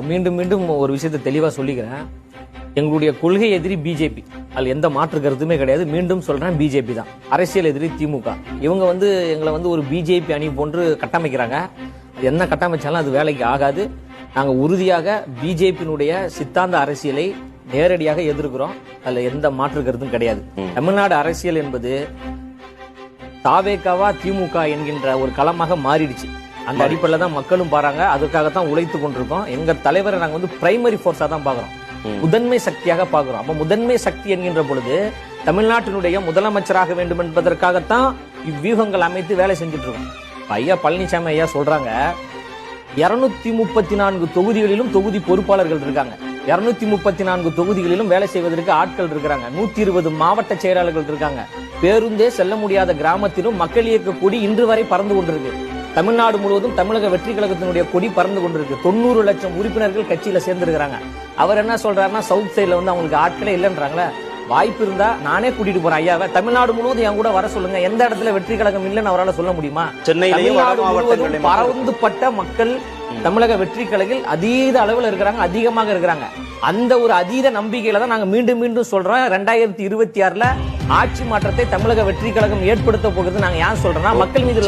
மீண்டும் மீண்டும் ஒரு விஷயத்தை தெளிவா சொல்லிக்கிறேன். எங்களுடைய கொள்கை எதிரி பிஜேபி, அதுல எந்த மாற்று கருத்துமே கிடையாது. மீண்டும் சொல்றேன், பிஜேபி தான் அரசியல் எதிரி. திமுக இவங்க எங்களை ஒரு பிஜேபி அணி போன்று கட்டமைக்கிறாங்க. என்ன கட்டமைச்சாலும் அது வேலைக்கு ஆகாது. நாங்க உறுதியாக பிஜேபியினுடைய சித்தாந்த அரசியலை நேரடியாக எதிர்க்கிறோம். அதுல எந்த மாற்று கருத்தும் கிடையாது. தமிழ்நாடு அரசியல் என்பது தாவேகாவா திமுக என்கின்ற ஒரு களமாக மாறிடுச்சு. அந்த அடிப்படையில் தான் மக்களும் பாருங்க. அதுக்காகத்தான் உழைத்து கொண்டிருக்கோம். எங்க தலைவரை நாங்க பிரைமரி போர்ஸா தான் பாக்குறோம், முதன்மை சக்தியாக பாக்குறோம். அப்ப முதன்மை சக்தி என்கின்ற பொழுது தமிழ்நாட்டினுடைய முதலமைச்சராக வேண்டும் என்பதற்காகத்தான் இவ்வியூகங்கள் அமைத்து வேலை செஞ்சுட்டு இருக்கோம். ஐயா பழனிசாமி ஐயா சொல்றாங்க, 234 தொகுதிகளிலும் தொகுதி பொறுப்பாளர்கள் இருக்காங்க. 234 தொகுதிகளிலும் வேலை செய்வதற்கு ஆட்கள் இருக்கிறாங்க. 120 மாவட்ட செயலாளர்கள் இருக்காங்க. பேருந்தே செல்ல முடியாத கிராமத்திலும் மக்கள் இயக்க கொடி இன்று வரை பறந்து கொண்டிருக்கு. தமிழ்நாடு முழுவதும் தமிழக வெற்றி கழகத்தினுடைய கொடி பறந்து கொண்டிருக்கு. 90 லட்சம் உறுப்பினர்கள் கட்சியில சேர்ந்திருக்கிறாங்க. அவர் என்ன சொல்றாருன்னா, சவுத் சைட்ல அவங்களுக்கு ஆட்களே இல்லைன்றாங்களே. வாய்ப்பு இருந்தா நானே கூட்டிட்டு போறேன் ஐயாவை. தமிழ்நாடு முழுவதும் என் கூட வர சொல்லுங்க. எந்த இடத்துல வெற்றி கழகம் இல்லைன்னு அவரால் சொல்ல முடியுமா? தமிழ்நாடு முழுவதும் பறந்துபட்ட மக்கள் தமிழக வெற்றி கழகில் அதீத அளவில் இருக்கிறாங்க, அதிகமாக இருக்கிறாங்க. அந்த ஒரு அதீத நம்பிக்கையில தான் நாங்க மீண்டும் மீண்டும் சொல்றோம், 2026ல ஆட்சி மாற்றத்தை தமிழக வெற்றி கழகம் ஏற்படுத்த போகிறது. நாங்க ஏன் சொல்றோம்னா, மக்கள் மீது